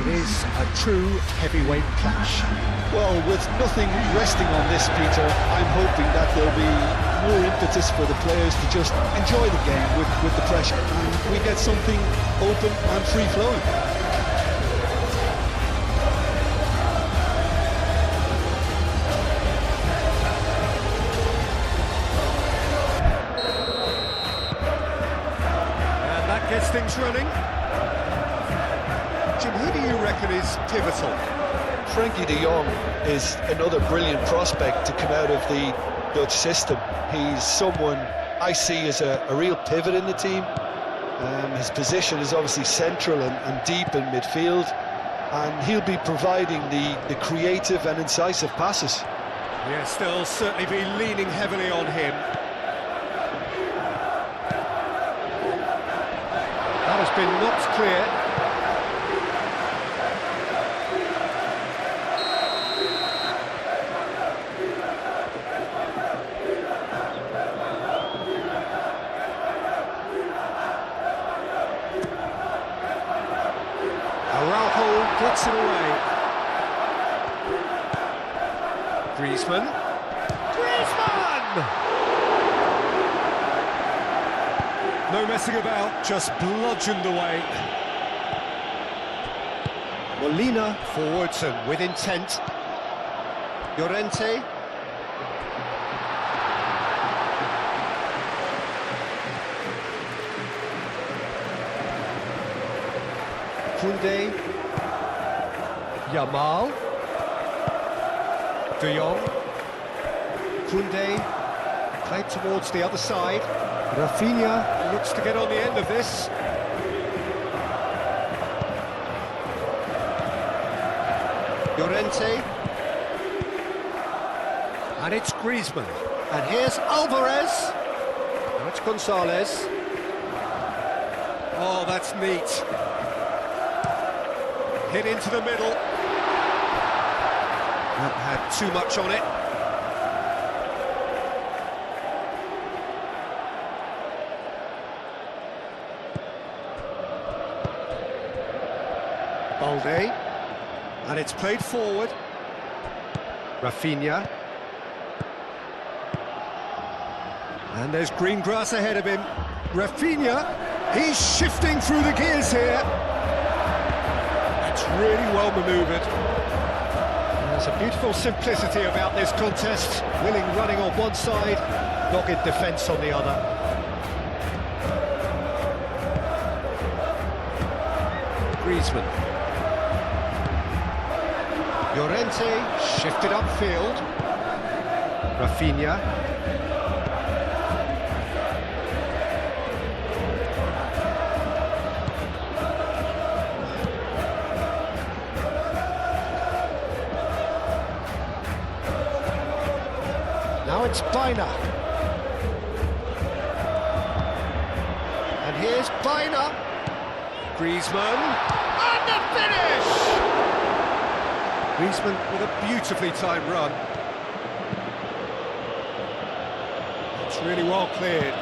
It is a true heavyweight clash. Well, with nothing resting on this, Peter, I'm hoping that there'll be more impetus for the players to just enjoy the game with the pressure. And we get something open and free-flowing. And that gets things running. Jim, who do you reckon is pivotal? Frankie de Jong is another brilliant prospect to come out of the Dutch system. He's someone I see as a real pivot in the team. His position is obviously central and deep in midfield, and he'll be providing the creative and incisive passes. Yes, they'll certainly be leaning heavily on him. That has been knocked clear. Araujo gets it away. Griezmann. No messing about, just bludgeoned away. Molina forwards and with intent. Llorente. Koundé, Yamal, De Jong, Koundé, played towards the other side. Rafinha looks to get on the end of this. Llorente, and it's Griezmann. And here's Alvarez. Now it's Gonzalez. Oh, that's neat. Hit into the middle. Not had too much on it. Balde. And it's played forward. Rafinha. And there's green grass ahead of him. Rafinha. He's shifting through the gears here. It's really well manoeuvred. There's a beautiful simplicity about this contest. Willing running on one side, dogged defence on the other. Griezmann. Llorente shifted upfield. Rafinha. Now it's Baina. And here's Baina. Griezmann. And the finish! Griezmann with a beautifully timed run. It's really well cleared.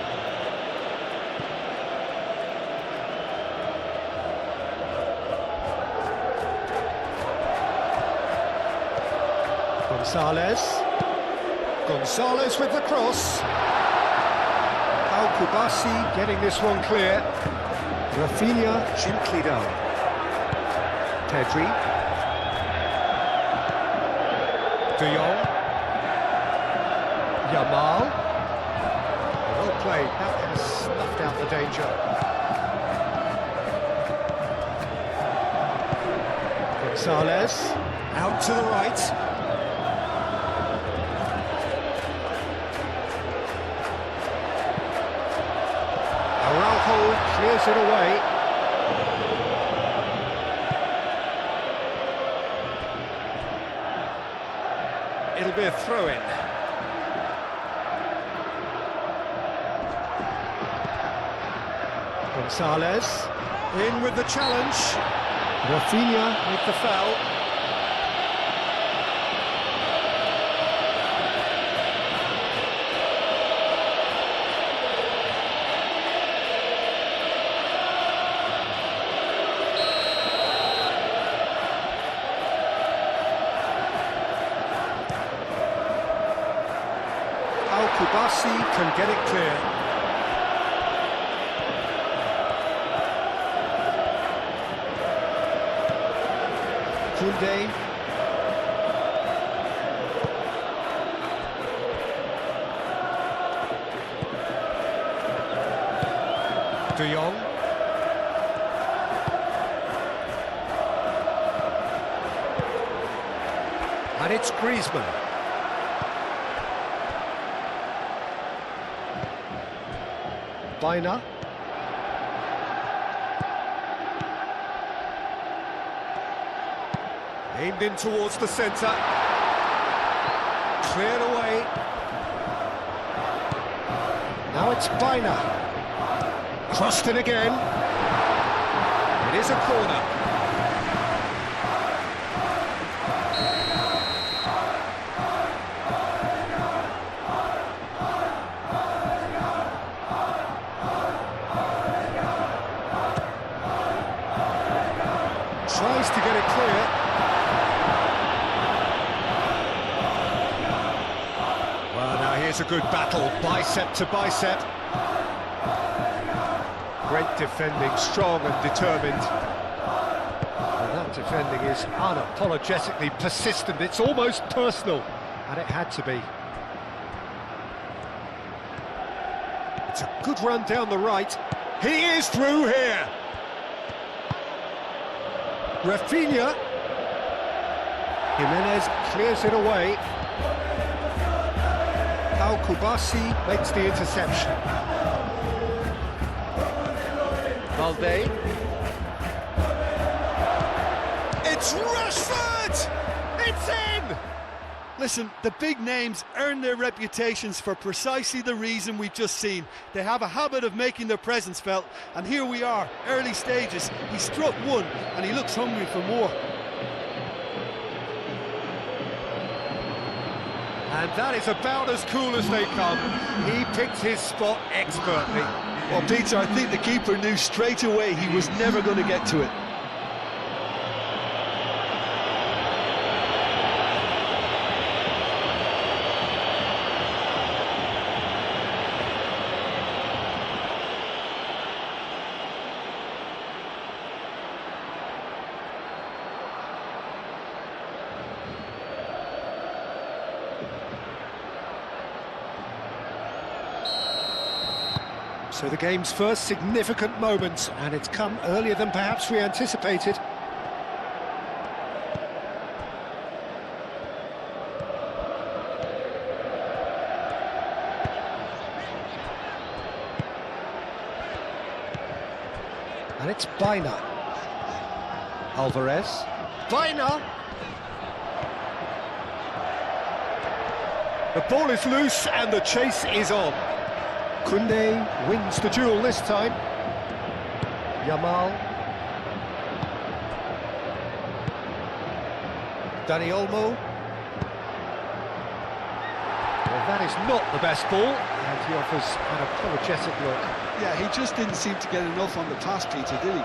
Gonzalez with the cross. Al-Kubasi getting this one clear. Rafinha gently down. Pedri. De Jong. Yamal. Well played. That has snuffed out the danger. Gonzalez. Out to the right. Araujo clears it away. It'll be a throw-in. Gonzalez in with the challenge. Rafinha with the foul. Kubasi can get it clear. Koundé. De Jong. And it's Griezmann. Baina. Aimed in towards the centre. Cleared away. Now it's Baina. Crossed in again. It is a corner. Tries to get it clear. Well, now here's a good battle, bicep to bicep. Great defending, strong and determined. And that defending is unapologetically persistent. It's almost personal, and it had to be. It's a good run down the right. He is through here. Rafinha. Jimenez clears it away. Kubasi makes the interception. Valde. It's Rashford! It's in! Listen, the big names earn their reputations for precisely the reason we've just seen. They have a habit of making their presence felt, and here we are, early stages. He struck one, and he looks hungry for more. And that is about as cool as they come. He picked his spot expertly. Well, Peter, I think the keeper knew straight away he was never going to get to it. So the game's first significant moment, and it's come earlier than perhaps we anticipated. And it's Baina. Alvarez. Baina! The ball is loose and the chase is on. Koundé wins the duel this time. Yamal. Dani Olmo. Well, that is not the best ball, and he offers an apologetic look. Yeah, he just didn't seem to get enough on the pass, Peter, did he?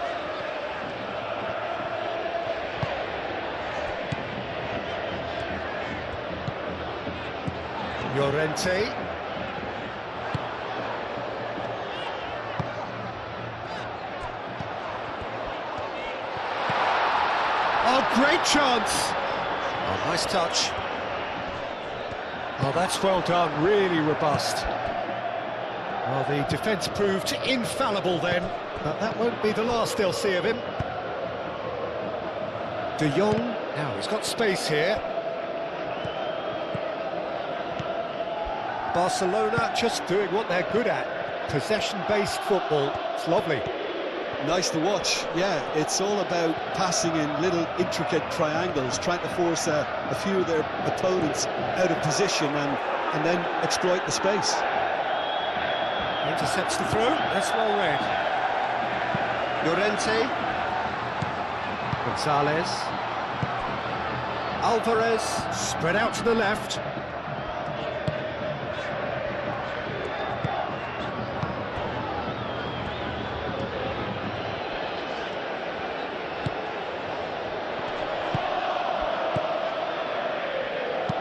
Llorente. Oh, great chance! Oh, nice touch. Oh, that's well done, really robust. Well, the defence proved infallible then, but that won't be the last they'll see of him. De Jong, now he's got space here. Barcelona just doing what they're good at, possession-based football. It's lovely. Nice to watch, yeah. It's all about passing in little intricate triangles, trying to force a few of their opponents out of position and then exploit the space. Intercepts the throw, that's well read. Llorente. Gonzalez. Alvarez, spread out to the left.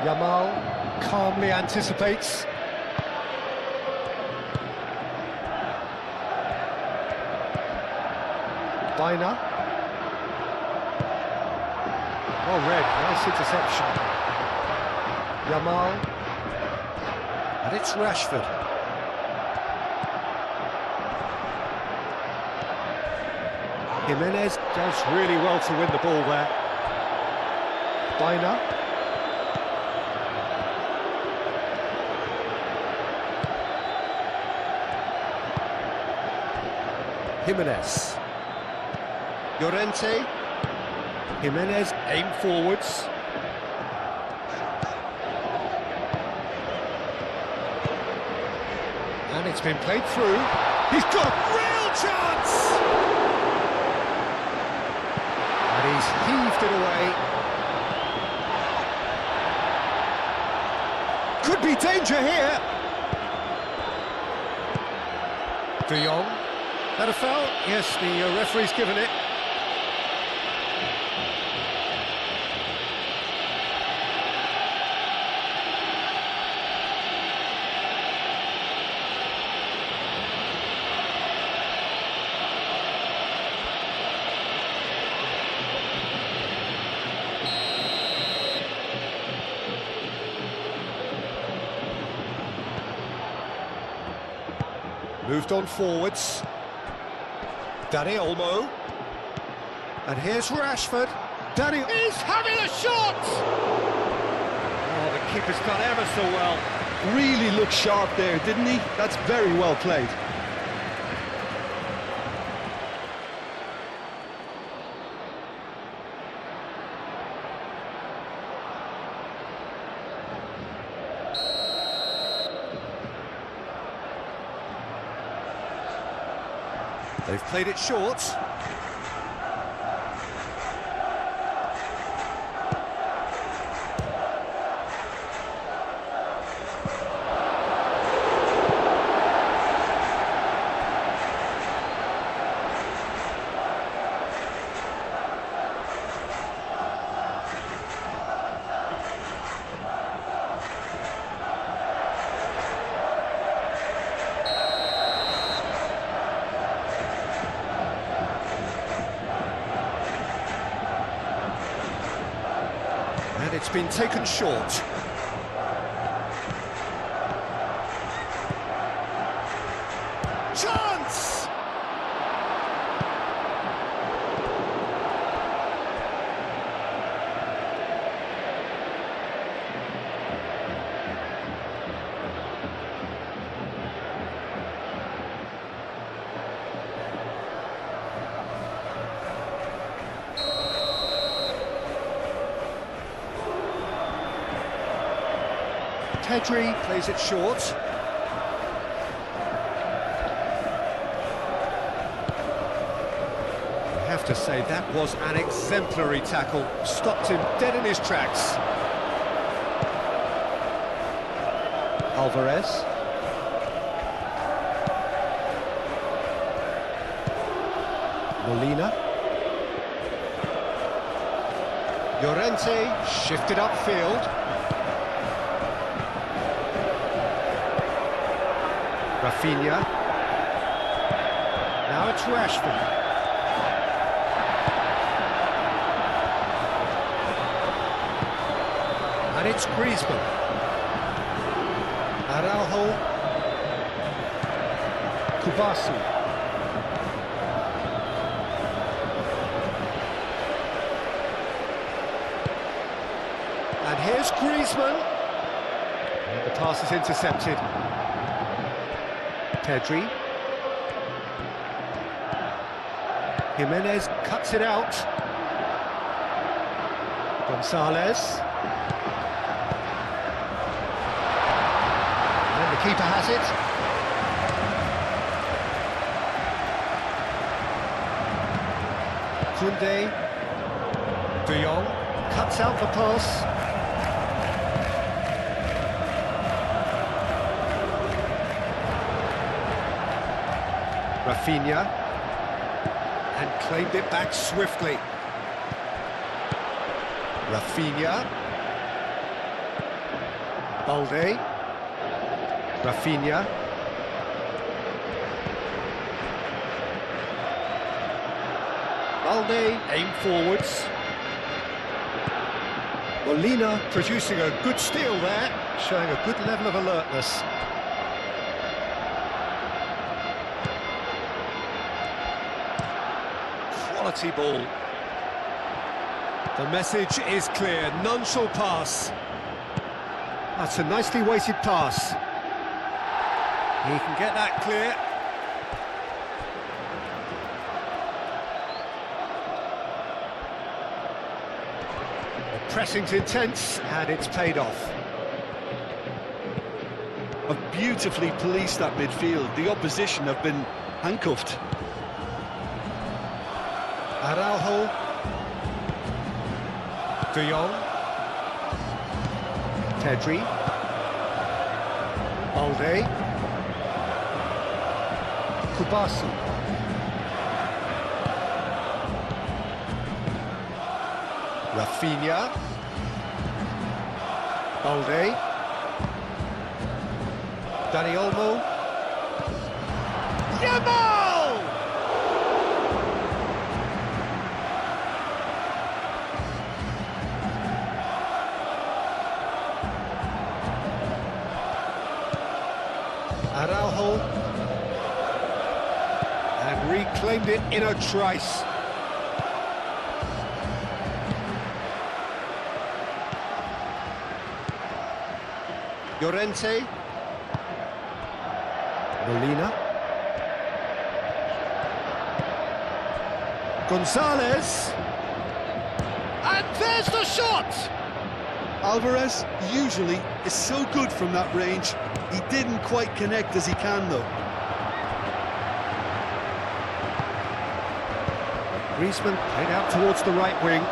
Yamal calmly anticipates. Finer. Well read, nice interception. Yamal. And it's Rashford. Jimenez does really well to win the ball there. Finer. Jimenez. Llorente. Jimenez aim forwards. And it's been played through. He's got a real chance! And he's heaved it away. Could be danger here. De Jong. That a foul? Yes, the referee's given it. Moved on forwards. Dani Olmo. And here's Rashford. Dani is having a shot! Oh, the keeper's done ever so well. Really looked sharp there, didn't he? That's very well played. They've played it short. And it's been taken short. Chance! Pedri plays it short. I have to say, that was an exemplary tackle. Stopped him dead in his tracks. Alvarez. Molina. Llorente shifted upfield. Rafinha. Now it's Rashford. And it's Griezmann. Araujo. Kubasi. And here's Griezmann. And the pass is intercepted. Pedri. Jimenez cuts it out. Gonzalez. And the keeper has it. Koundé. De Jong cuts out the pass. Rafinha, and claimed it back swiftly. Rafinha. Balde. Rafinha. Balde, aim forwards. Molina producing a good steal there, showing a good level of alertness. Quality ball. The message is clear, none shall pass. That's a nicely weighted pass. He can get that clear. The pressing's intense, and it's paid off. Have beautifully policed that midfield. The opposition have been handcuffed. Araujo. De Jong. Pedri. Balde. Kubasu. Rafinha. Balde. Dani Olmo. Yamal! Araujo. And reclaimed it in a trice. Llorente. Molina. Gonzalez. And there's the shot! Alvarez usually is so good from that range. He didn't quite connect as he can though. Griezmann played out towards the right wing.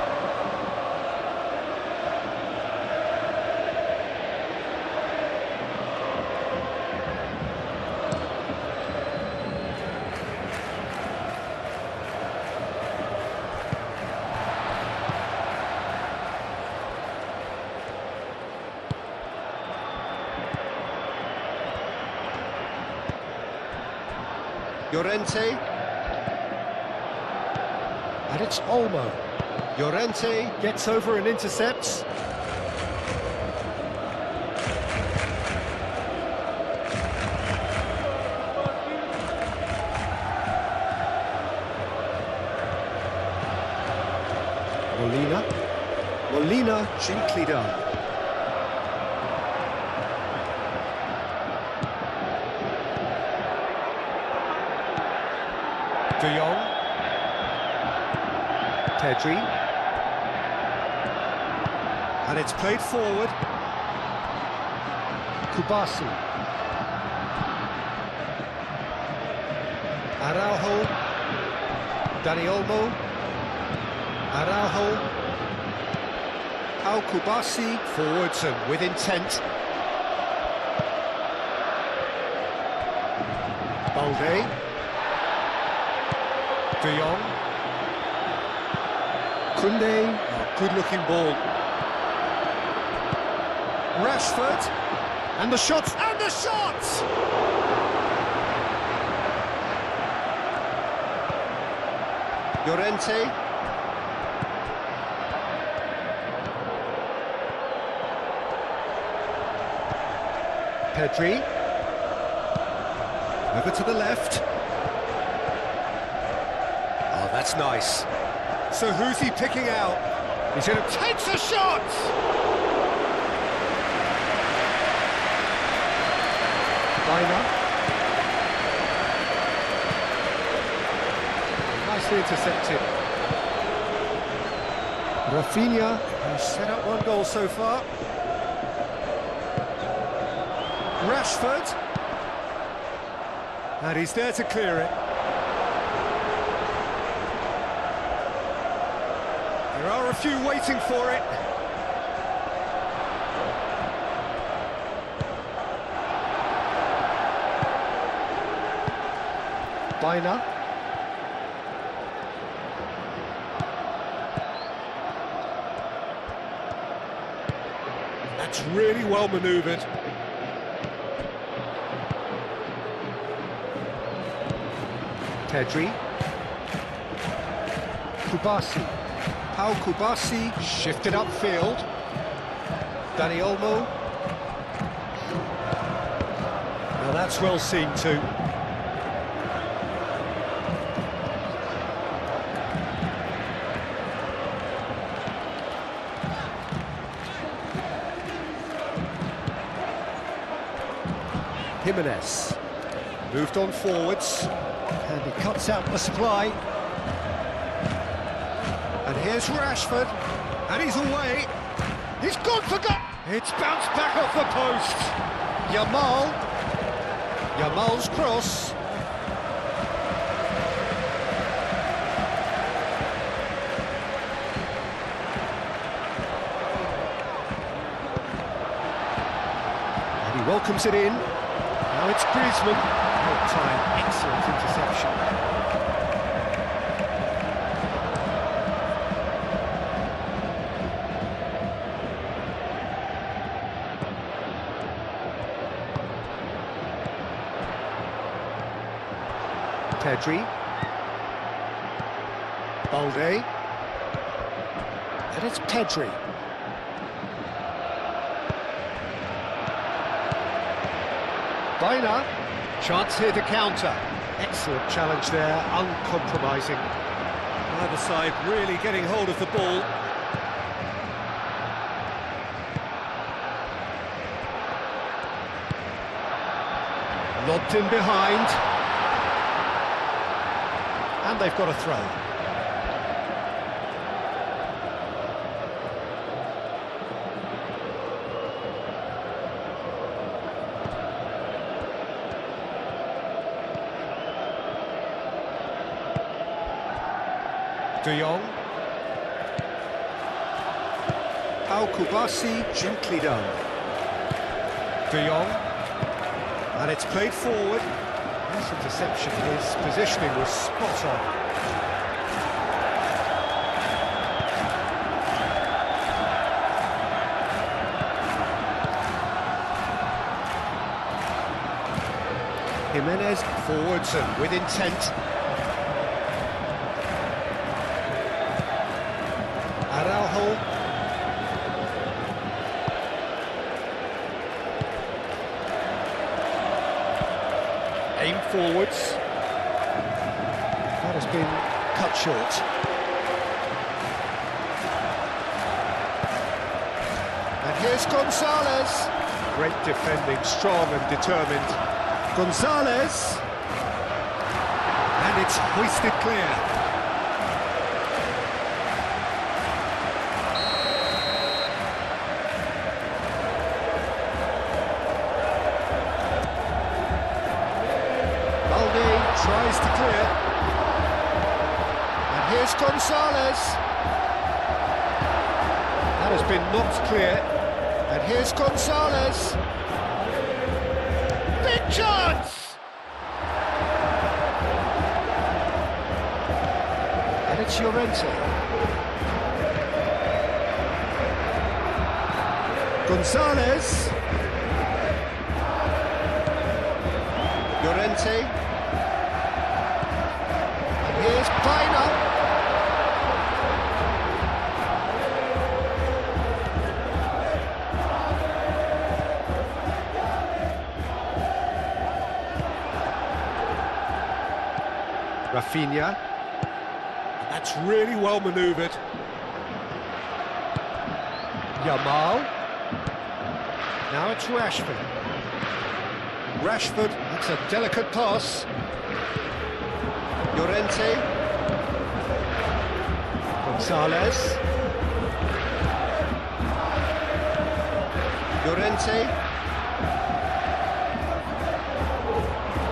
Llorente. And it's Olmo. Llorente gets over and intercepts. Molina. Molina, gently done. De Jong. Pedri. And it's played forward. Kubasu. Araujo. Dani Olmo. Araujo. Al Kubasi forwards and with intent. Balde. De Jong. Kunde, oh, good-looking ball. Rashford, and the shots, and the shots! Llorente. Pedri. Over to the left. Oh, that's nice. So who's he picking out? He's going to take a shot! Baina. Nicely intercepted. Rafinha has set up one goal so far. Rashford. And he's there to clear it. There are a few waiting for it. Baina. That's really well manoeuvred. Pedri. Kubasi. Pau Kubasi shifted upfield. Dani Olmo. Now that's well seen too. Jimenez moved on forwards, and he cuts out the supply. And here's Rashford, and he's away. He's gone for goal. It's bounced back off the post. Yamal's cross. And he welcomes it in. Now it's Griezmann. Well timed, excellent interception. Pedri. Balde. And it's Pedri. Baina. Chance here to counter. Excellent challenge there, uncompromising. Either side really getting hold of the ball. Lobbed in behind. And they've got a throw. De Jong. Pau Kubasi, gently done. De Jong. And it's played forward. This interception, his positioning was spot on. Jimenez forwards and with intent. Araujo. Aim forwards. That has been cut short. And here's Gonzalez. Great defending, strong and determined. Gonzalez. And it's hoisted clear. Tries to clear, and here's Gonzalez. That has been knocked clear, and here's Gonzalez. Big chance! And it's Llorente. Gonzalez. Llorente. Here's Baina. Rafinha. That's really well manoeuvred. Yamal. Now it's Rashford. Rashford, that's a delicate pass. Llorente. Gonzalez. Llorente.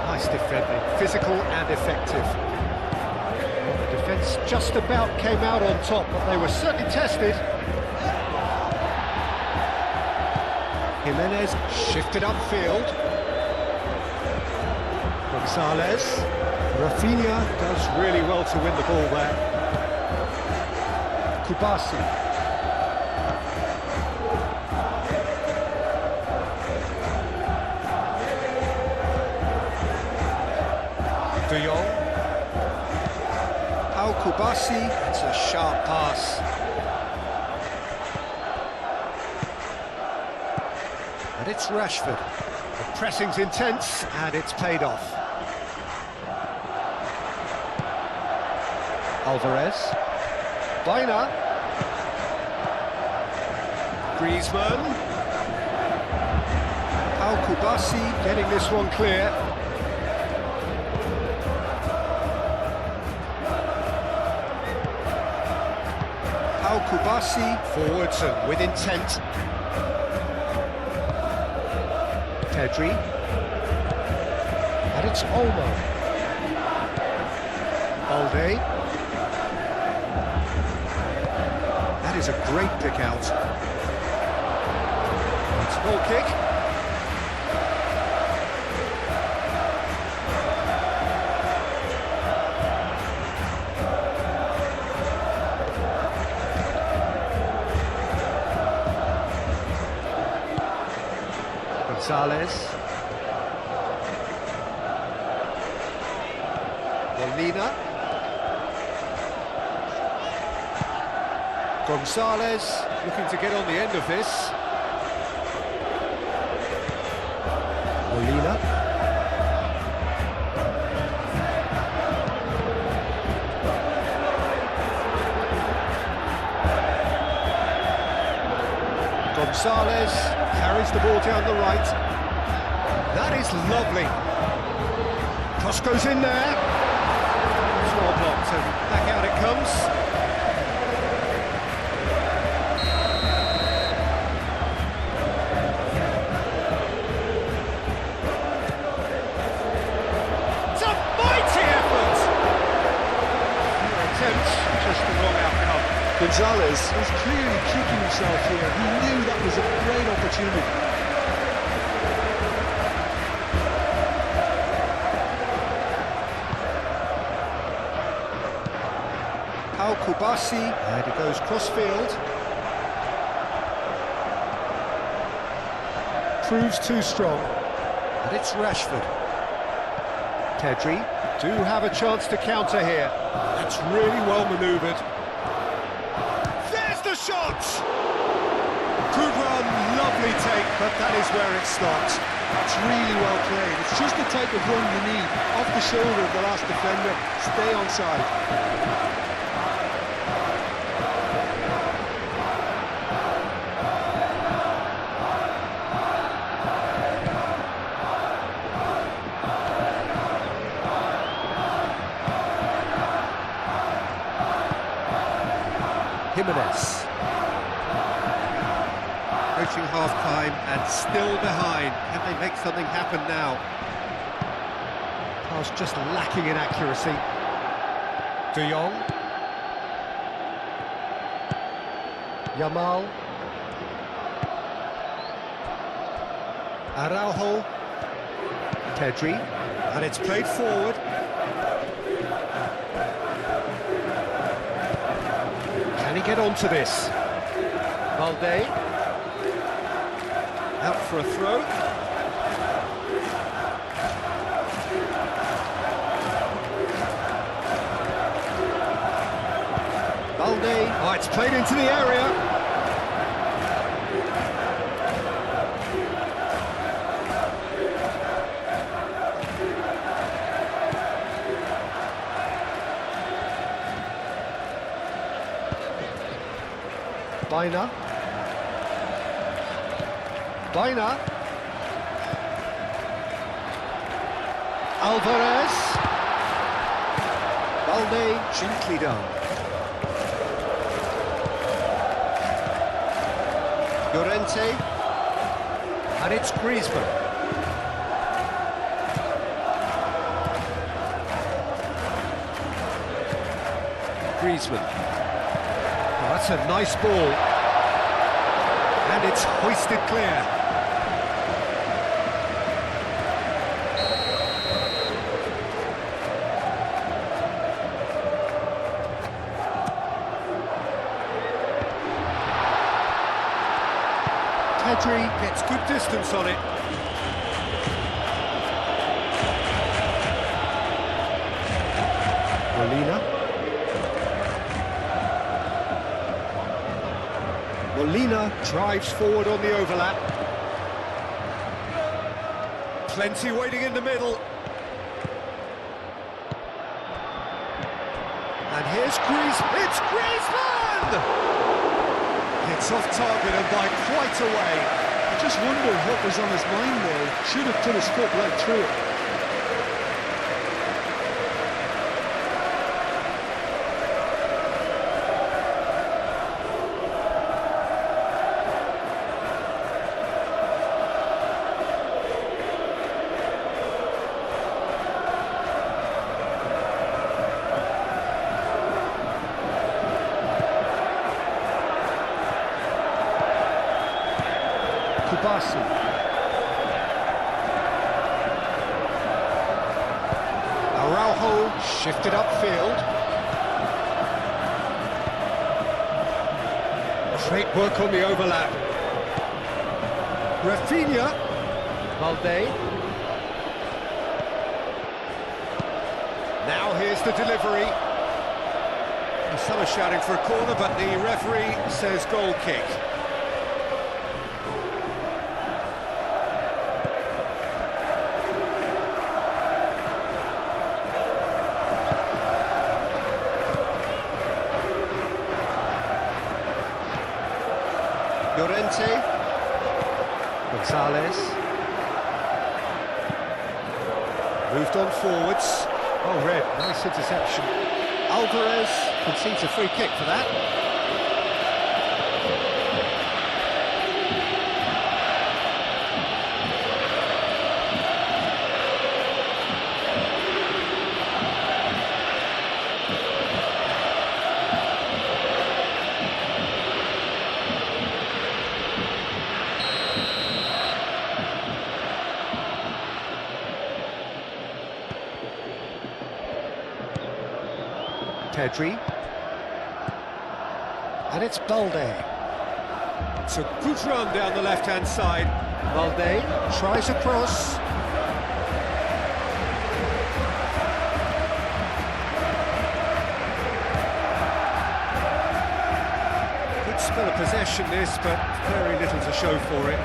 Nice defending, physical and effective. Well, the defence just about came out on top, but they were certainly tested. Jimenez shifted upfield. Gonzalez. Rafinha does really well to win the ball there. Kubasi. De Jong. Pau Kubasi, it's a sharp pass. And it's Rashford. The pressing's intense, and it's paid off. Alvarez. Baina. Griezmann. Kubasi getting this one clear. Kubasi forwards and with intent. Pedri. And it's Olmo. Balde. That is a great pick out. It's a goal kick. Gonzalez. Molina. Gonzalez looking to get on the end of this. Molina. Gonzalez carries the ball down the right. That is lovely. Cross goes in there. It's well blocked, and back out it comes. It's a mighty effort. Attempts, just the wrong outcome. Gonzalez was clearly kicking himself here. He knew that was a great opportunity. Kubasi, and it goes cross-field. Proves too strong. And it's Rashford. Pedri do have a chance to counter here. That's really well manoeuvred. There's the shot! Good run, lovely take, but that is where it stops. It's really well played. It's just the type of run you need. Off the shoulder of the last defender, stay onside. Jimenez. Approaching half-time and still behind. Can they make something happen now? Pass just lacking in accuracy. De Jong. Yamal. Araujo. Pedri. And it's played forward. Can he get onto this? Balde. Out for a throw. Balde. Oh, it's played into the area. Baina. Alvarez. Balde, gently done. Llorente. And it's Griezmann. Oh, that's a nice ball. And it's hoisted clear. Pedri gets good distance on it. Molina. Molina drives forward on the overlap. Plenty waiting in the middle. And here's Griezmann. It's Griezmann! It's off target and by quite a way. I just wonder what was on his mind there. Should have put his foot right through it. Araujo shifted upfield. Great work on the overlap. Rafinha. Valde. Now here's the delivery. Some are shouting for a corner, but the referee says goal kick. Llorente, Gonzalez, moved on forwards. Oh, red, nice interception. Alvarez concedes a free kick for that. Pedri, and it's Balde. It's a good run down the left-hand side. Balde tries a cross. Good spell of possession this, but very little to show for it.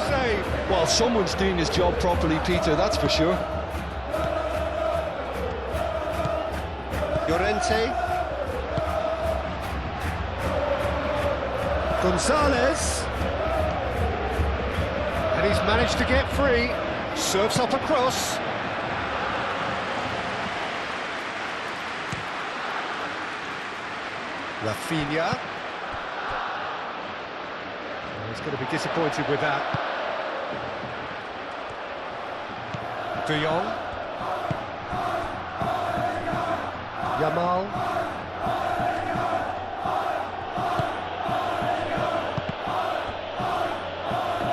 Save. Well, someone's doing his job properly, Peter, that's for sure. Llorente. Gonzalez. And he's managed to get free. Serves up a cross. Rafinha. He's going to be disappointed with that. De Jong. Yamal.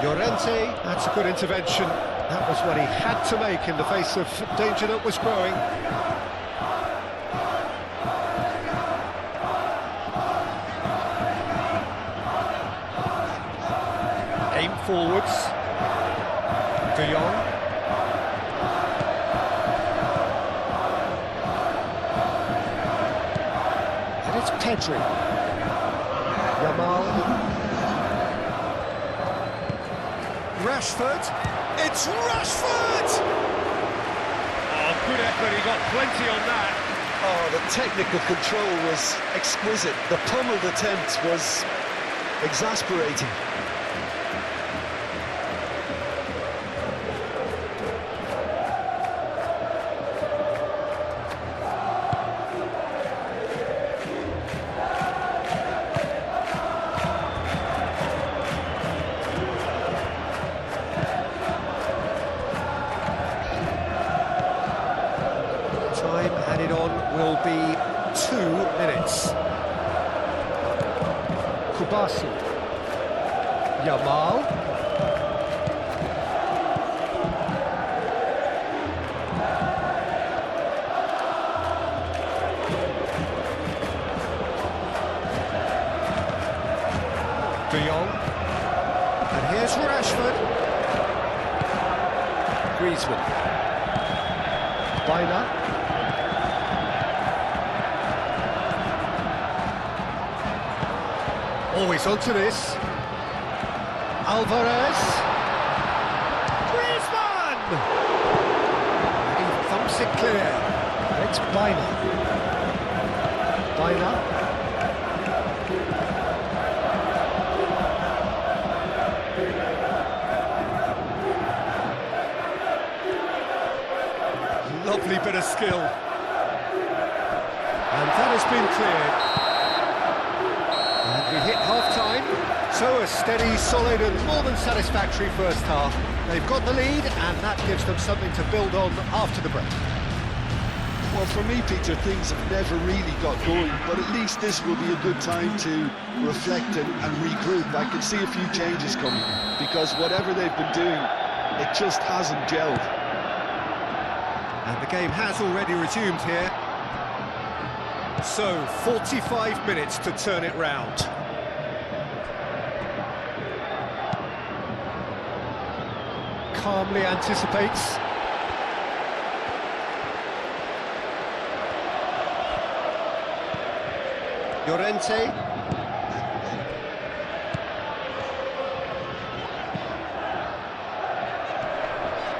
Llorente. That's a good intervention. That was what he had to make in the face of danger that was growing. Aim forwards. De Jong. And it's Pedri. Yamal. Rashford. It's Rashford! Oh, good effort. He got plenty on that. Oh, the technical control was exquisite. The pummeled attempt was exasperating. Time added on will be 2 minutes. Kubasi. Yamal. De Jong. And here's Rashford. Griezmann. Baina. Always onto this. Alvarez. Griezmann! He thumps it clear. It's Baina. Baina. Lovely bit of skill. And that has been cleared. And we hit half-time. So a steady, solid and more than satisfactory first half. They've got the lead and that gives them something to build on after the break. Well, for me, Peter, things have never really got going, but at least this will be a good time to reflect and regroup. I can see a few changes coming, because whatever they've been doing, it just hasn't gelled. And the game has already resumed here. So, 45 minutes to turn it round. Calmly anticipates. Llorente.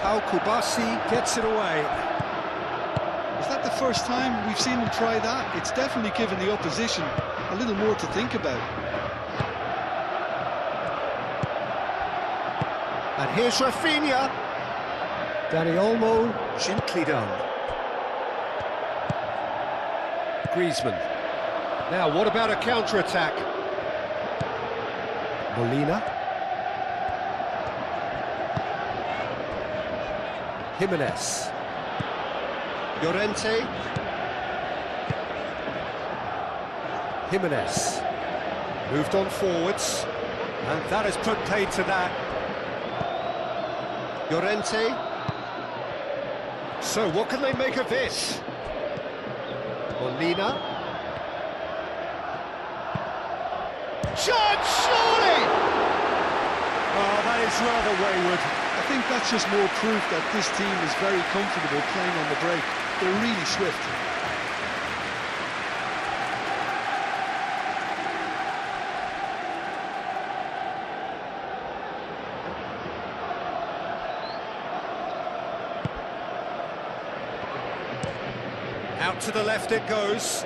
Pau Kubasi gets it away. Is that the first time we've seen them try that? It's definitely given the opposition a little more to think about. And here's Rafinha. Dani Olmo, gently done. Griezmann. Now, what about a counter-attack? Molina. Jimenez. Llorente. Jimenez. Moved on forwards. And that has put paid to that. Llorente. So, what can they make of this? Molina. Shot, surely! Oh, that is rather wayward. I think that's just more proof that this team is very comfortable playing on the break. They're really swift. Out to the left it goes.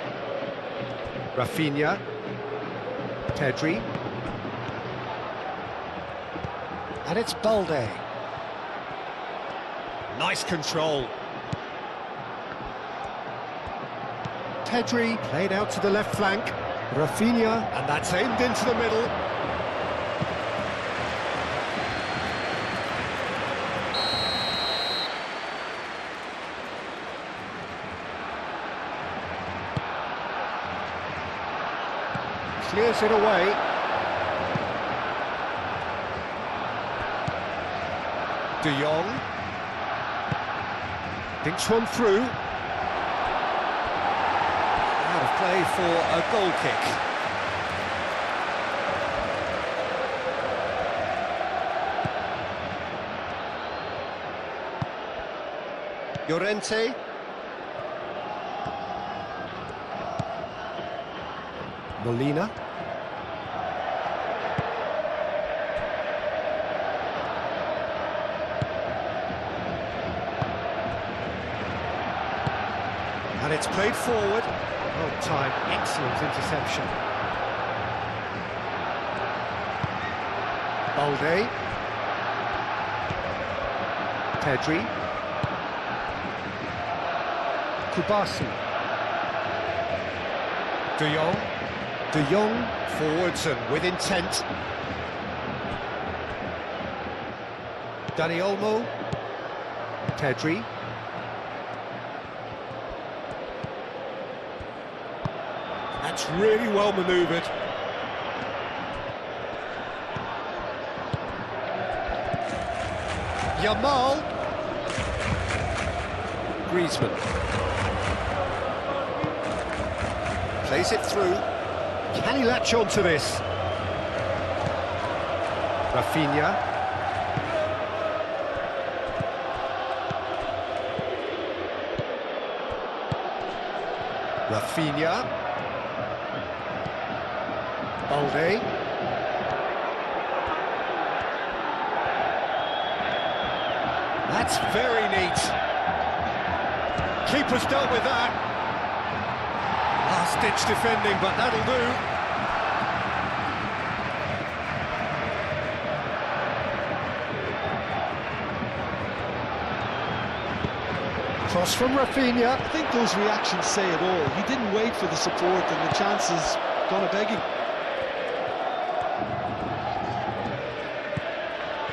Rafinha. Pedri. And it's Balde. Nice control. Pedri played out to the left flank. Rafinha. And that's aimed into the middle. Clears it away. De Jong. Dinks one through. Out of play for a goal kick. Llorente. Molina. And it's played forward. Oh, time, excellent interception. Balde. Pedri. Kubasi. De Jong. De Jong forwards and with intent. Dani Olmo. Pedri. That's really well manoeuvred. Yamal. Griezmann. Plays it through. Can he latch on to this? Rafinha. Rafinha. Balde. That's very neat. Keeper's dealt with that. Last-ditch defending, but that'll do. Cross from Rafinha. I think those reactions say it all. He didn't wait for the support and the chances gone a-begging.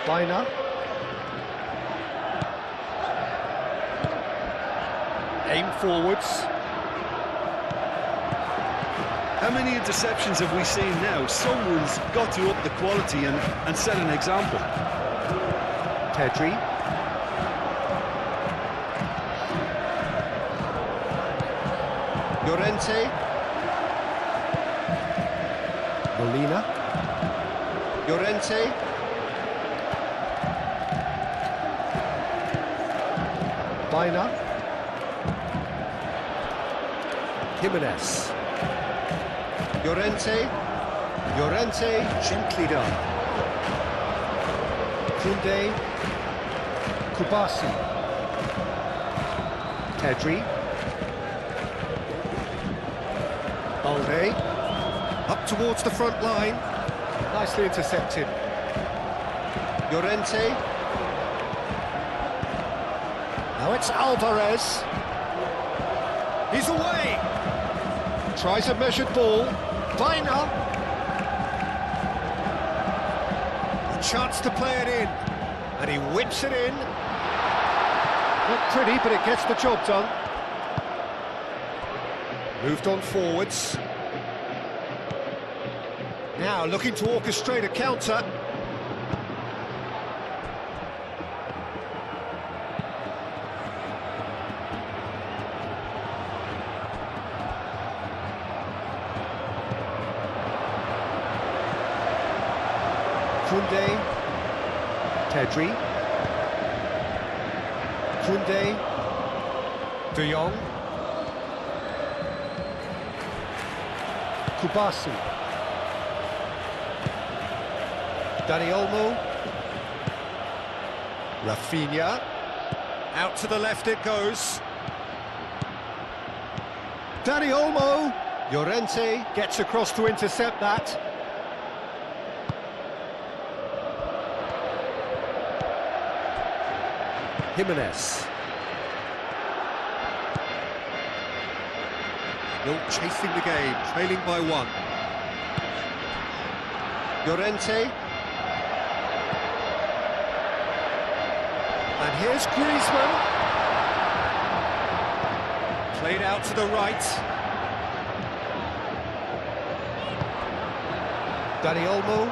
Bina. Aim forwards. How many interceptions have we seen now? Someone's got to up the quality and set an example. Pedri. Llorente. Molina. Llorente. Bina. Jimenez. Llorente. Llorente, gently done. Koundé. Kubasi. Pedri. Balde. Up towards the front line. Nicely intercepted. Llorente. Now it's Alvarez. He's away. Tries a measured ball. Bina. A chance to play it in. And he whips it in. Not pretty, but it gets the job done. Moved on forwards. Now looking to orchestrate a counter. Koundé, Pedri, Koundé, De Jong, Kubasi, Dani Olmo, Rafinha, out to the left it goes. Dani Olmo, Llorente gets across to intercept that. Jimenez. Still chasing the game, trailing by one. Llorente. And here's Griezmann. Played out to the right. Dani Olmo.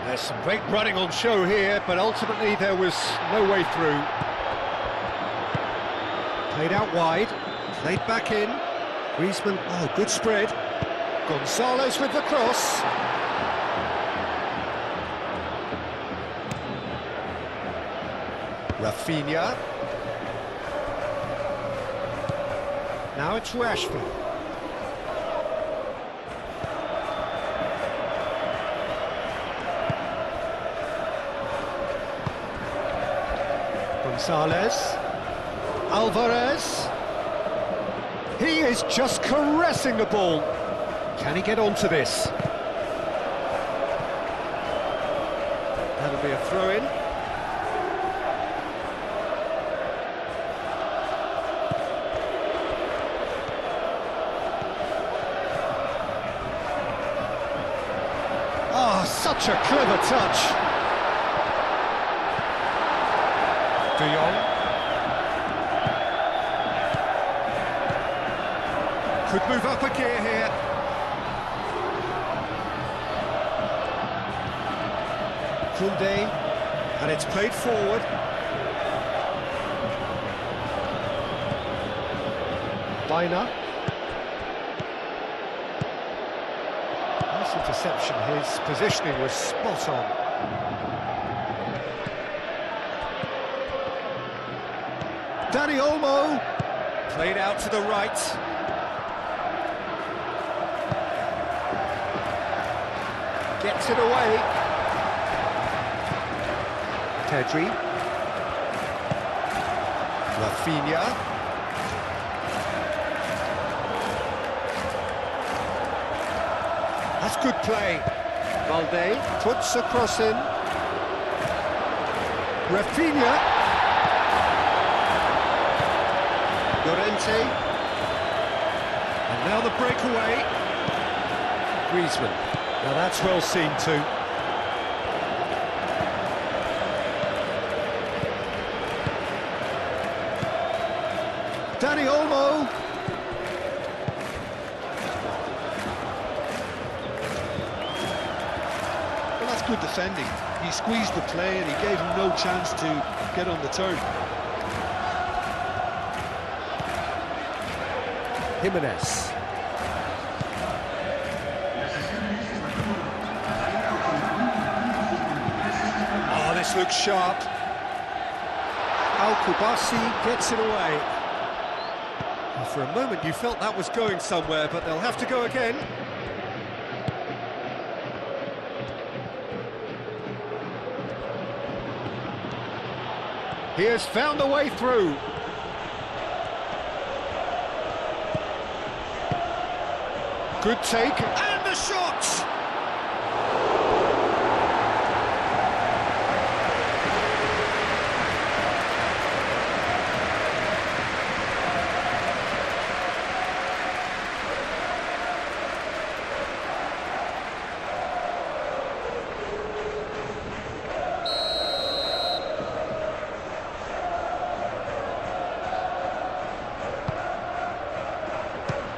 There's some great running on show here, but ultimately there was no way through. Played out wide, played back in. Griezmann, oh, good spread. Gonzalez with the cross. Rafinha. Now it's Rashford. Gonzalez, Alvarez, he is just caressing the ball. Can he get onto this? That'll be a throw-in. Oh, such a clever touch. De Jong. Could move up a gear here. Koundé, and it's played forward. Bina. Nice interception, his positioning was spot on. Dani Olmo, played out to the right. Gets it away. Pedri. Rafinha. That's good play. Valde puts a cross in. Rafinha. Llorente. And now the breakaway. Griezmann. Now that's well seen too. Dani Olmo. Well, that's good defending. He squeezed the play and he gave him no chance to get on the turn. Jimenez. Oh, this looks sharp. Al-Kubasi gets it away. Well, for a moment you felt that was going somewhere, but they'll have to go again. He has found a way through. Good take, and the shot!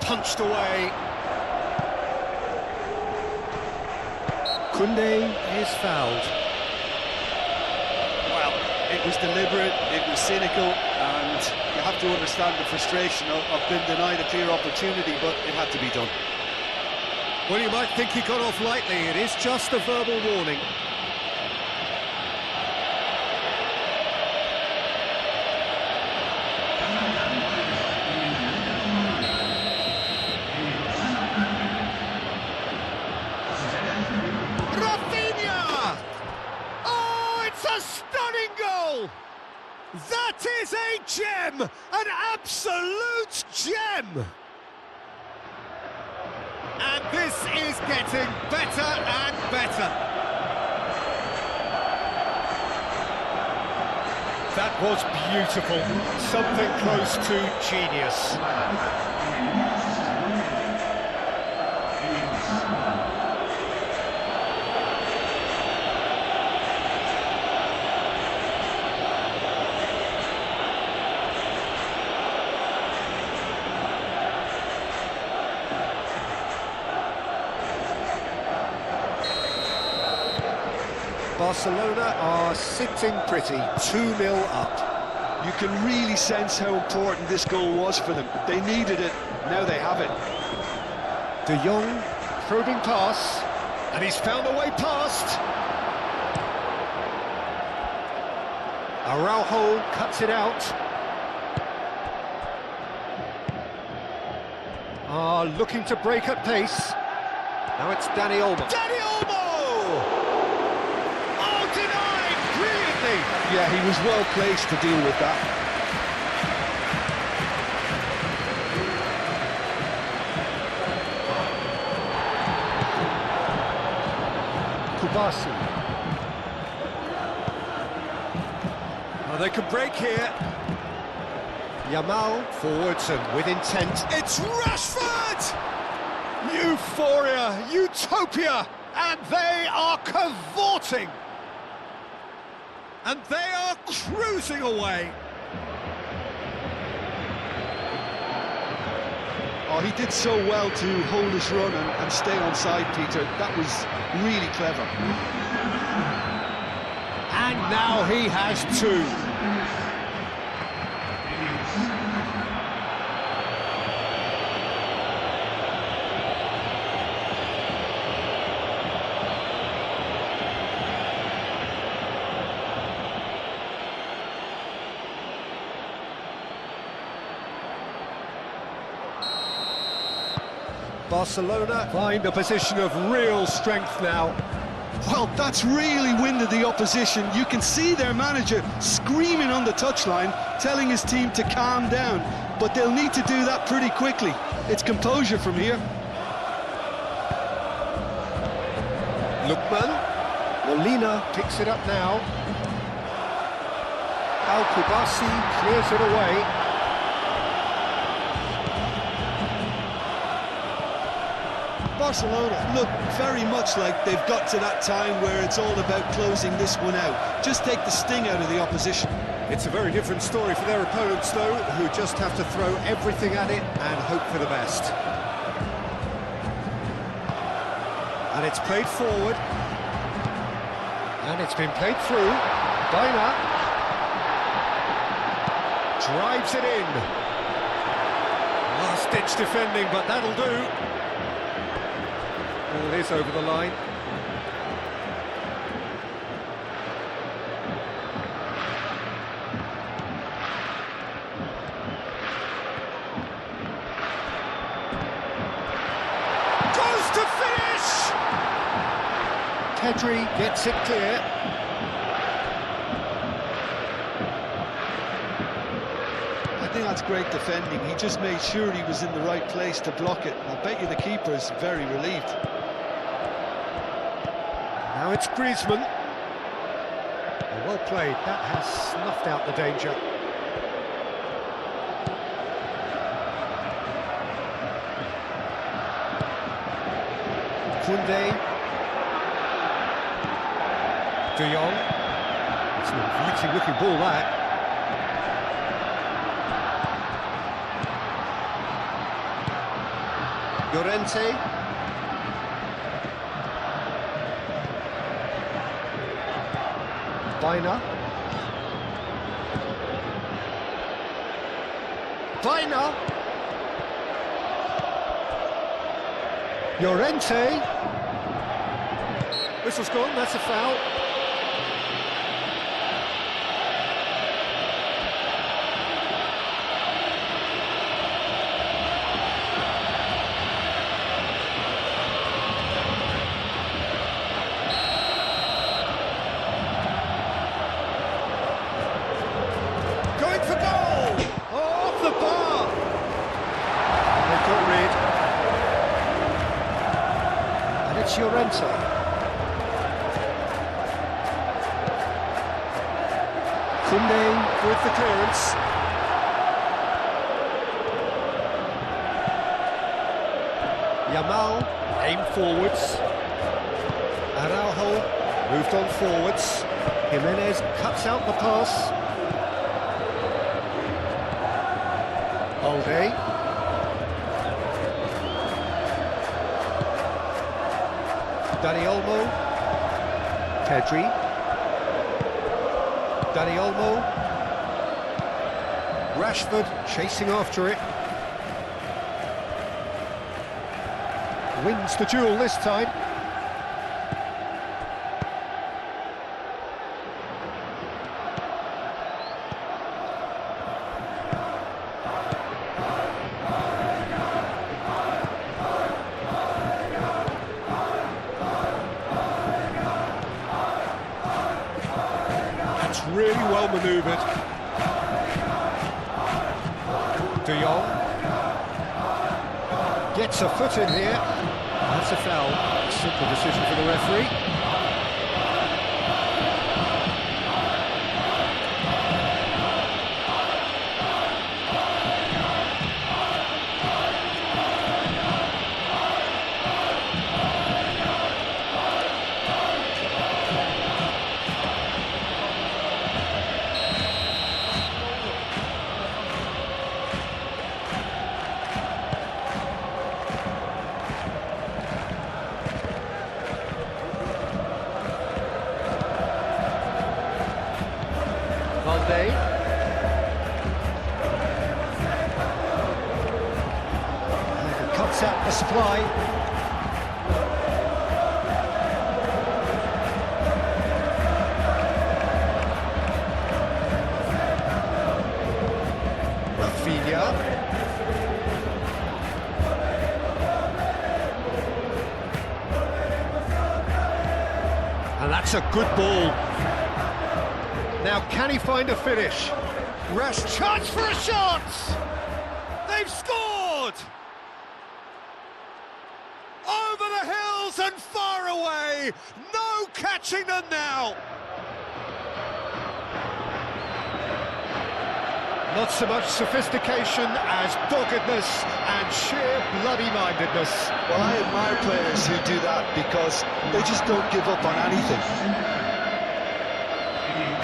Punched away. Koundé is fouled. Well, it was deliberate, it was cynical, and you have to understand the frustration of being denied a clear opportunity, but it had to be done. Well, you might think he got off lightly. It is just a verbal warning. That is a gem! An absolute gem! And this is getting better and better. That was beautiful. Something close to genius. Barcelona are sitting pretty, 2-0 up. You can really sense how important this goal was for them. They needed it, now they have it. De Jong, probing pass, and he's found a way past. Araujo cuts it out. Looking to break at pace. Now it's Dani Olmo. Dani Olmo! Yeah, he was well placed to deal with that. Kubasi. Oh, they could break here. Yamal forwards and with intent. It's Rashford! Euphoria, utopia, and they are cavorting. And they are cruising away. Oh, he did so well to hold his run and stay on side, Peter. That was really clever. And now he has two. Barcelona find a position of real strength now. Well, that's really winded the opposition. You can see their manager screaming on the touchline, telling his team to calm down. But they'll need to do that pretty quickly. It's composure from here. Lookman. Molina picks it up now. Al-Kubasi clears it away. Barcelona look very much like they've got to that time where it's all about closing this one out. Just take the sting out of the opposition. It's a very different story for their opponents, though, who just have to throw everything at it and hope for the best. And it's played forward. And it's been played through. Baina drives it in. Last-ditch defending, but that'll do. Ball is over the line. Goes to finish! Pedri gets it clear. I think that's great defending. He just made sure he was in the right place to block it. I bet you the keeper's very relieved. Now it's Griezmann. Well played, that has snuffed out the danger. Koundé. De Jong. It's an inviting looking ball, that. Llorente. Baina. Baina. Llorente. Whistle's gone, that's a foul. It's Llorente. Koundé with the clearance. Yamal aimed forwards. Araujo moved on forwards. Jimenez cuts out the pass. Balde. Dani Olmo. Pedri. Dani Olmo. Rashford chasing after it. Wins the duel this time. That's really well manoeuvred. De Jong gets a foot in here. That's a foul. Simple decision for the referee. Balde. And it cuts out the supply. Rafinha. That's a good ball. Now, can he find a finish? Rash chance for a shot! They've scored! Over the hills and far away! No catching them now! Not so much sophistication as doggedness and sheer bloody-mindedness. Well, I admire players who do that because they just don't give up on anything.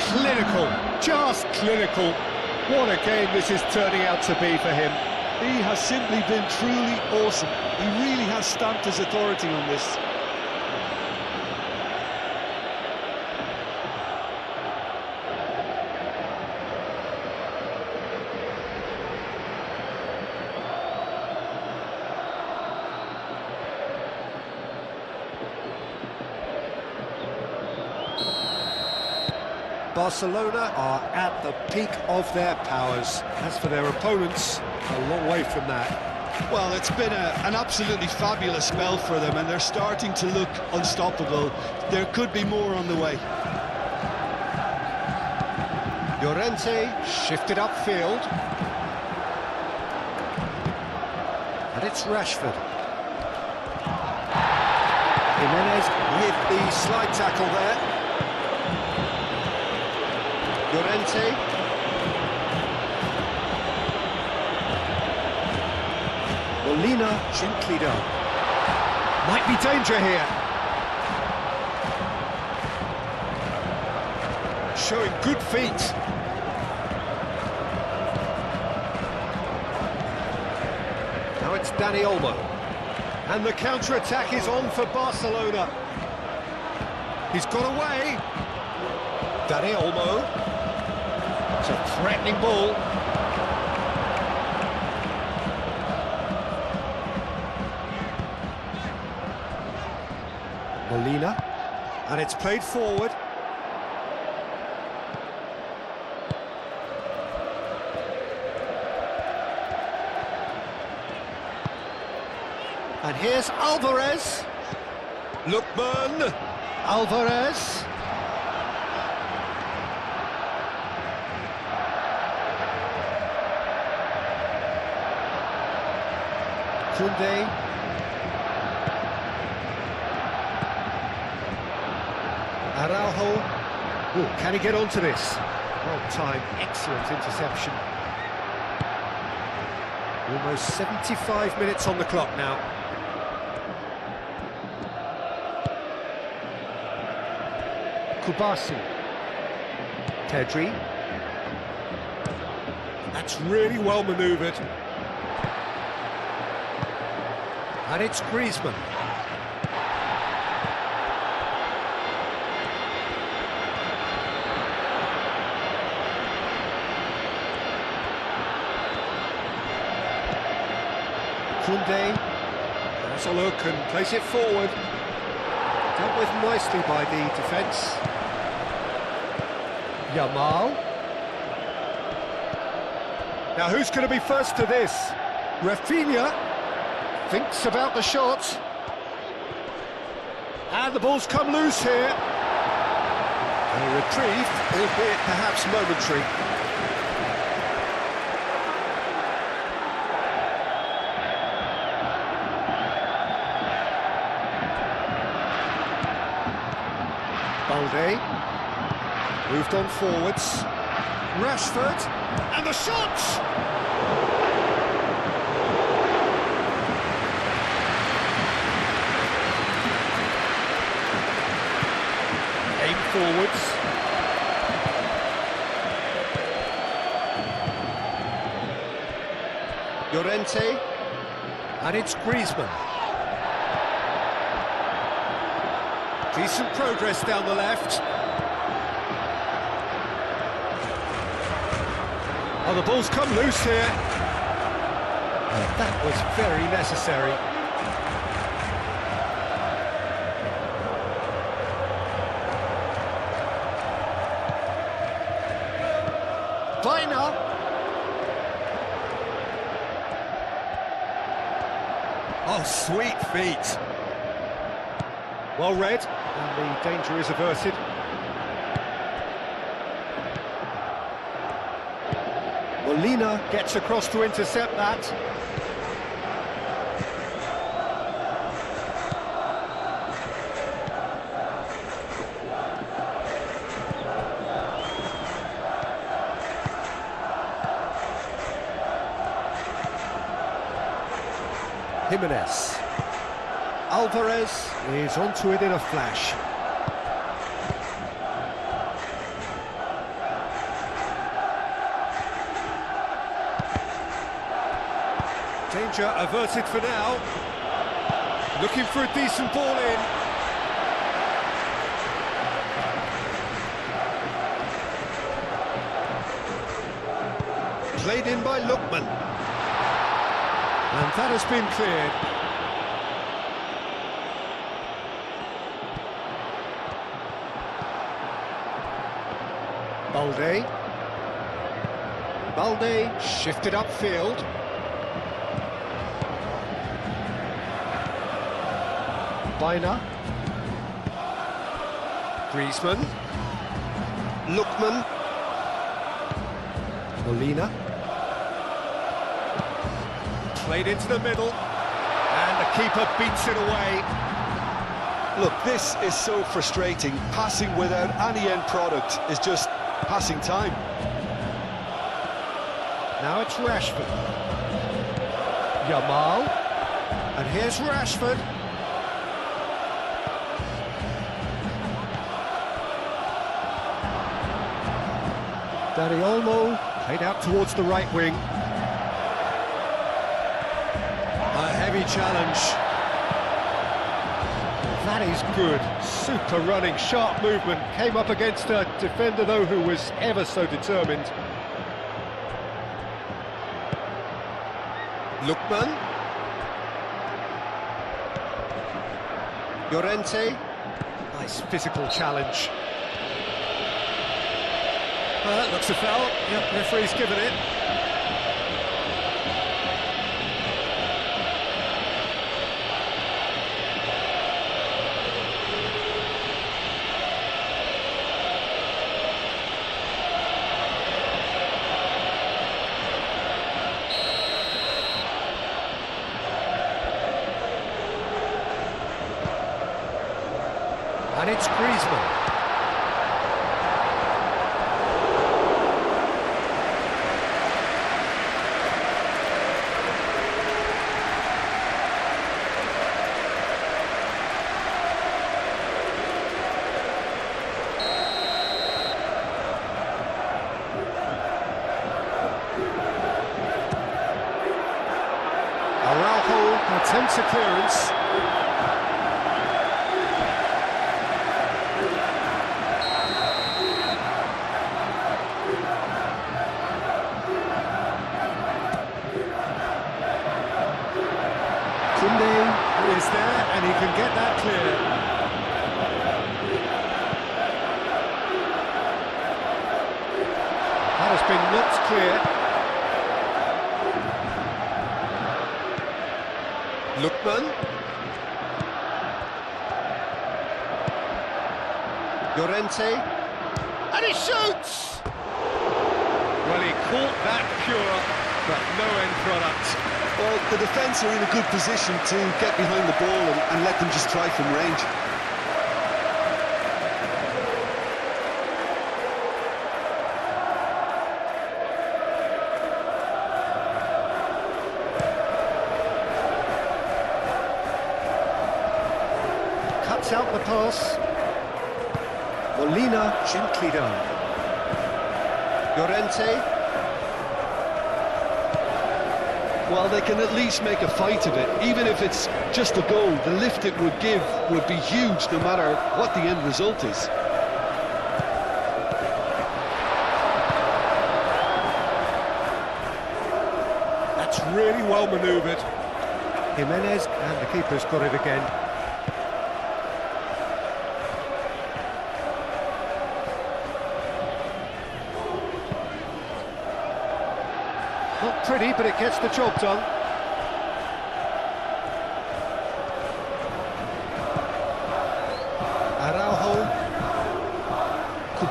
Clinical, just clinical. What a game this is turning out to be for him. He has simply been truly awesome. He really has stamped his authority on this. Barcelona are at the peak of their powers. As for their opponents, a long way from that. Well, it's been an absolutely fabulous spell for them, and they're starting to look unstoppable. There could be more on the way. Llorente shifted upfield. And it's Rashford. Jimenez with the slide tackle there. Llorente. Molina gently done. Might be danger here. Showing good feet. Now it's Dani Olmo. And the counter-attack is on for Barcelona. He's got away. Dani Olmo. It's a threatening ball. Molina. And it's played forward. And here's Alvarez. Lookman. Alvarez. Koundé. Araujo. Ooh, can he get onto this? Well timed, excellent interception. Almost 75 minutes on the clock now. Kubasi. Pedri. That's really well manoeuvred. And it's Griezmann. Koundé has a look and plays it forward. Dealt with nicely by the defence. Yamal. Now who's going to be first to this? Rafinha thinks about the shot. And the ball's come loose here. And a reprieve, albeit perhaps momentary. Balde moved on forwards. Rashford and the shot! Aim forwards. Llorente and it's Griezmann. Decent progress down the left. Oh, the ball's come loose here. That was very necessary. Vina. Oh, sweet feet. Well read, and the danger is averted. Molina gets across to intercept that. Jimenez. Alvarez is onto it in a flash. Danger averted for now. Looking for a decent ball in. Played in by Lookman. And that has been cleared. Balde shifted upfield. Bina. Griezmann. Lookman. Molina. Played into the middle, and the keeper beats it away. Look, this is so frustrating. Passing without any end product is just passing time. Now it's Rashford. Yamal. And here's Rashford. Dani Olmo played out towards the right wing. A heavy challenge. That is good. Super running, sharp movement. Came up against a defender, though, who was ever so determined. Lookman. Llorente. Nice physical challenge. That looks a foul. Yep, referee's given it. And it's Griezmann. Araujo attempts a clearance. Is there, and he can get that clear. That has been knocked clear. Lookman. Llorente. And he shoots! Well, he caught that pure, but no end product. Well, the defence are in a good position to get behind the ball and let them just try from range. Cuts out the pass. Molina gently done. Llorente. Well, they can at least make a fight of it. Even if it's just a goal, the lift it would give would be huge no matter what the end result is. That's really well manoeuvred. Jimenez, and the keeper's got it again. Not pretty, but it gets the job done.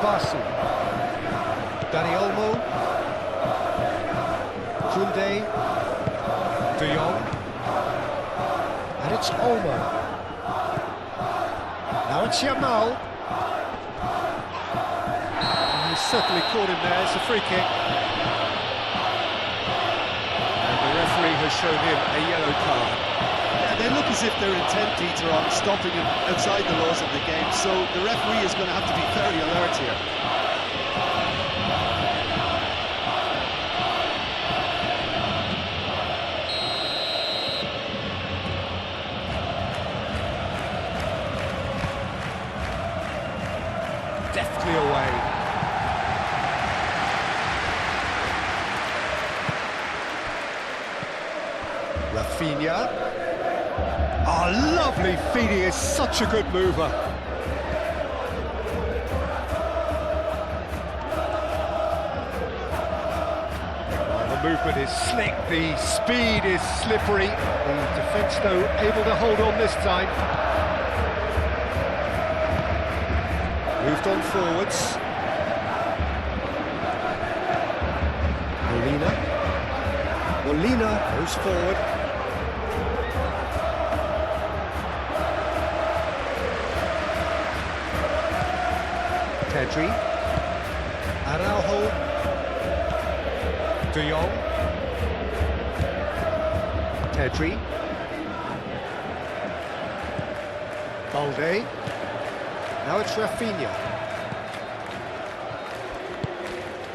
Al-Kubasi. Dani Olmo. Koundé. De Jong. And it's Olmo. Now it's Yamal. And he's certainly caught him there. It's a free kick. And the referee has shown him a yellow card. Yeah, they look as if they're intent, Peter, on stopping him outside the laws of the game, so the referee is going to have to be very alert here. Deftly away. Rafinha. Oh, lovely feed, he is such a good mover. Oh, the movement is slick, the speed is slippery. The defence, though, able to hold on this time. Moved on forwards. Molina goes forward. Pedri. Araujo. De Jong. Pedri. Balde. Now it's Rafinha.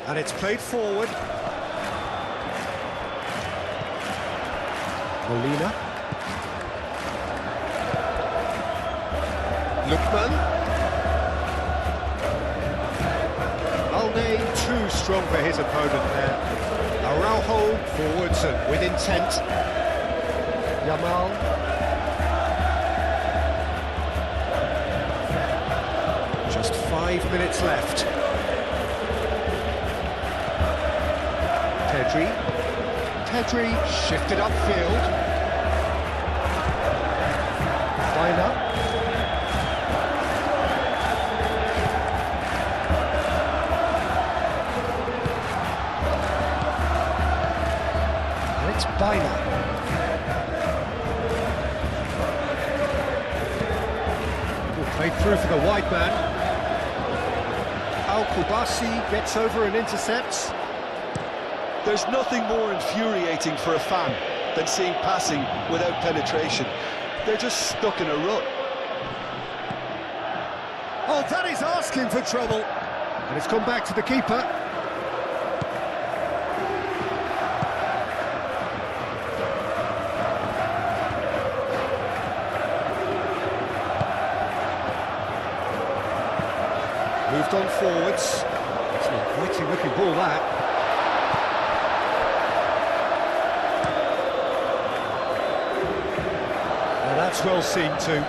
And it's played forward. Molina. Lookman. Balde too strong for his opponent there. Araujo forwards and with intent. Yamal. Just 5 minutes left. Pedri shifted upfield. Finer. And it's Bina. Played through for the wide man. Al-Kubasi gets over and intercepts. There's nothing more infuriating for a fan than seeing passing without penetration. They're just stuck in a rut. Oh, that is asking for trouble. And it's gone back to the keeper. Moved on forwards. It's a witty looking ball, that. That's well seen too.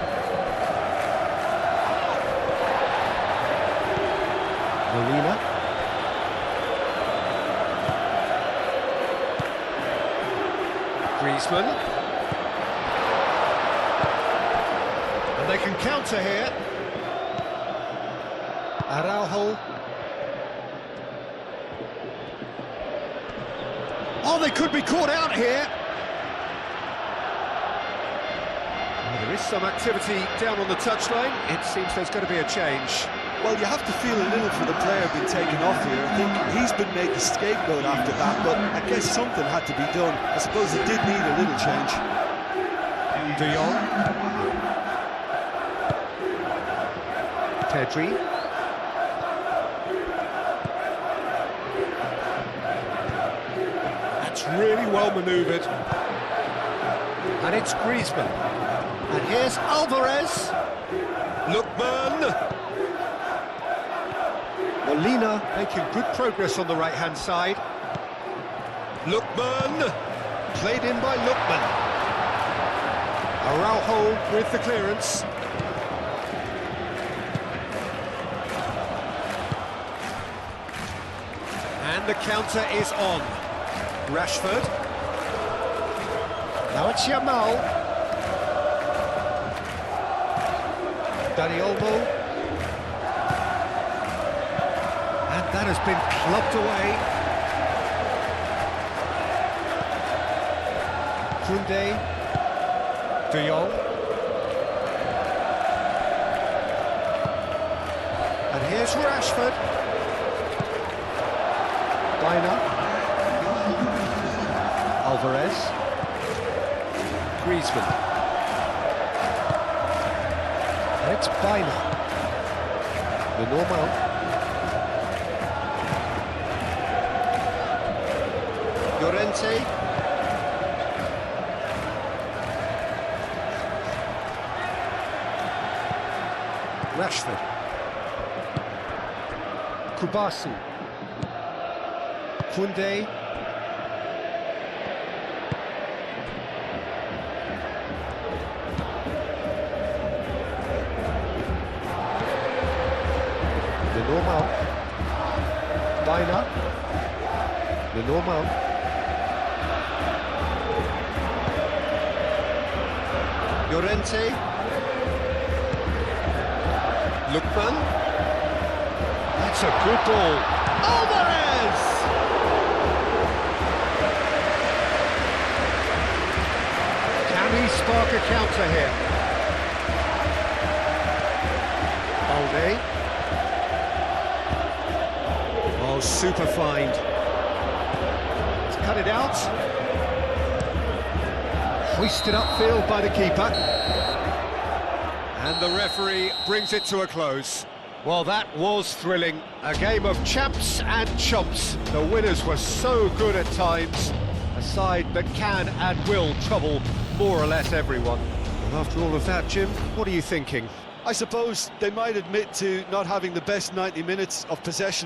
Molina. Griezmann. And they can counter here. Araujo. Oh, they could be caught out here. There is some activity down on the touchline. It seems there's going to be a change. Well, you have to feel a little for the player being taken off here. I think he's been made the scapegoat after that, but I guess something had to be done. I suppose it did need a little change. De Jong. Pedri. That's really well manoeuvred. And it's Griezmann. And here's Alvarez. Lookman. Molina making good progress on the right-hand side. Lookman. Played in by Lookman. Araujo with the clearance. And the counter is on. Rashford. Now it's Yamal. Dani Olmo. That has been clubbed away. Koundé, De Jong. And here's Rashford. Baina. Alvarez. Griezmann. And it's Baina. The normal. Llorente. Rashford. Kubasu. Koundé. The normal. Baina. The normal. Llorente. Lookman. That's a good ball. Alvarez! Can he spark a counter here? Balde. Oh, super find. Let's cut it out. Hoisted upfield by the keeper. And the referee brings it to a close. Well, that was thrilling. A game of champs and chumps. The winners were so good at times. A side that can and will trouble more or less everyone. Well, after all of that, Jim, what are you thinking? I suppose they might admit to not having the best 90 minutes of possession